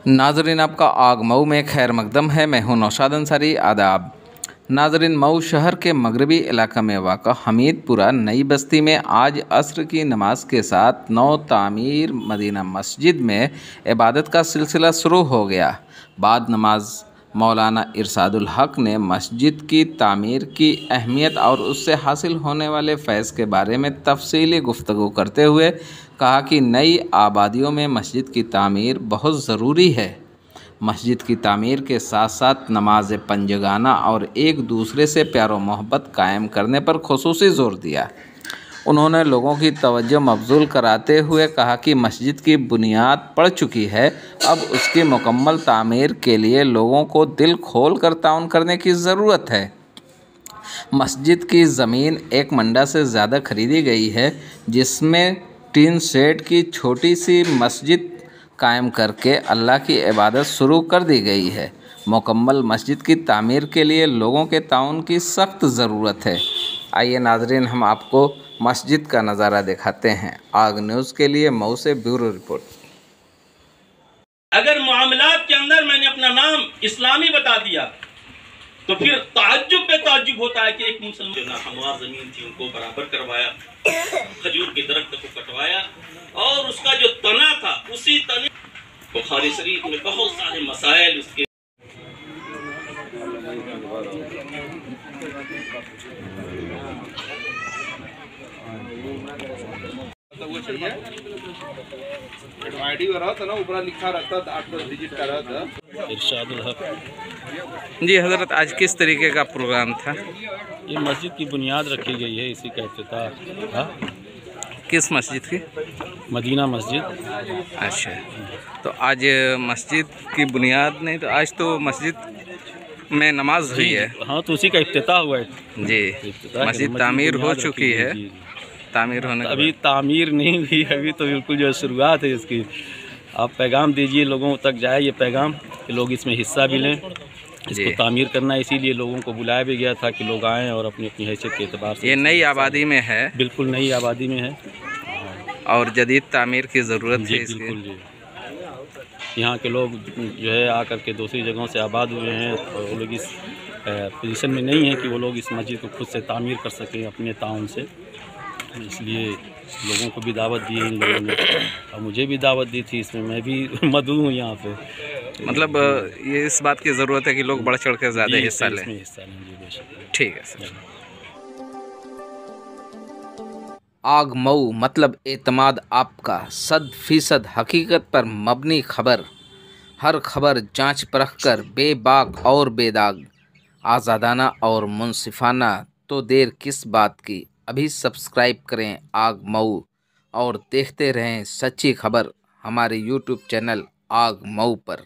नाजरीन, आपका आग मऊ में खैर मकदम है। मैं हूं नौशाद अंसारी। आदाब नाजरीन, मऊ शहर के मगरबी इलाका में वाक़ा हमीदपुरा नई बस्ती में आज असर की नमाज के साथ नौ तामीर मदीना मस्जिद में इबादत का सिलसिला शुरू हो गया। बाद नमाज मौलाना इरशादुल हक ने मस्जिद की तामीर की अहमियत और उससे हासिल होने वाले फैज़ के बारे में तफसीली गुफ्तगू करते हुए कहा कि नई आबादियों में मस्जिद की तामीर बहुत ज़रूरी है। मस्जिद की तामीर के साथ साथ नमाज पंजगाना और एक दूसरे से प्यार व मोहब्बत कायम करने पर खुसूसी ज़ोर दिया। उन्होंने लोगों की तवज्जो मबजूल कराते हुए कहा कि मस्जिद की बुनियाद पड़ चुकी है, अब उसकी मुकम्मल तामीर के लिए लोगों को दिल खोल कर ताउन करने की ज़रूरत है। मस्जिद की ज़मीन 1 मंडा से ज़्यादा खरीदी गई है, जिसमें टीन शेड की छोटी सी मस्जिद कायम करके अल्लाह की इबादत शुरू कर दी गई है। मुकम्मल मस्जिद की तामीर के लिए लोगों के ताउन की सख्त ज़रूरत है। आइए नाजरीन, हम आपको मस्जिद का नज़ारा दिखाते हैं। आग न्यूज़ के लिए मऊ से ब्यूरो रिपोर्ट। अगर मामलात के अंदर मैंने अपना नाम इस्लामी बता दिया तो फिर ताज्जुब पे ताज्जुब होता है कि एक मुसलमान हमवार ज़मीन थी उनको बराबर करवाया, खजूर के दरख्त को कटवाया और उसका जो तना था उसी तने बुखारी शरीफ में बहुत सारे मसाइल उसके आईडी रहा था ना, ऊपर लिखा रहता था 8-10 डिजिट का रहता। इरशादुल हक जी हज़रत, आज किस तरीके का प्रोग्राम था? ये मस्जिद की बुनियाद रखी गई है, इसी का इफ्तिताह था। किस मस्जिद की? मदीना मस्जिद। अच्छा, तो आज मस्जिद की बुनियाद नहीं, तो आज तो मस्जिद में नमाज हुई है। हाँ, तो उसी का इफ्तिताह हुआ है जी। मस्जिद तामीर हो चुकी है। तामीर होने अभी तामीर नहीं हुई, अभी तो बिल्कुल जो शुरुआत है इसकी। आप पैगाम दीजिए, लोगों तक जाए ये पैगाम कि लोग इसमें हिस्सा भी लें। इसको तामीर करना है, इसीलिए लोगों को बुलाया भी गया था कि लोग आएँ और अपनी अपनी हैसियत के एतबार से। ये नई आबादी में है? बिल्कुल नई आबादी में है और जदीद तामीर की ज़रूरत है। बिल्कुल जी। यहाँ के लोग जो है आकर के दूसरी जगहों से आबाद हुए हैं, और वो लोग इस पोजीशन में नहीं है कि वो लोग इस मस्जिद को खुद से तामीर कर सकें अपने ताउन से। इसलिए लोगों को भी दावत दी है इन लोगों ने, और मुझे भी दावत दी थी, इसमें मैं भी मदऊ हूँ यहाँ पे। मतलब ये इस बात की ज़रूरत है कि लोग बढ़ चढ़ कर ज़्यादा हिस्सा लें। जी बेशक। ठीक है सर। आग मऊ मतलब एतमाद आपका 100% हकीकत पर मबनी खबर। हर खबर जांच परख कर बेबाक और बेदाग, आज़ादाना और मुनसिफाना। तो देर किस बात की, अभी सब्सक्राइब करें आग मऊ और देखते रहें सच्ची खबर हमारे YouTube चैनल आग मऊ पर।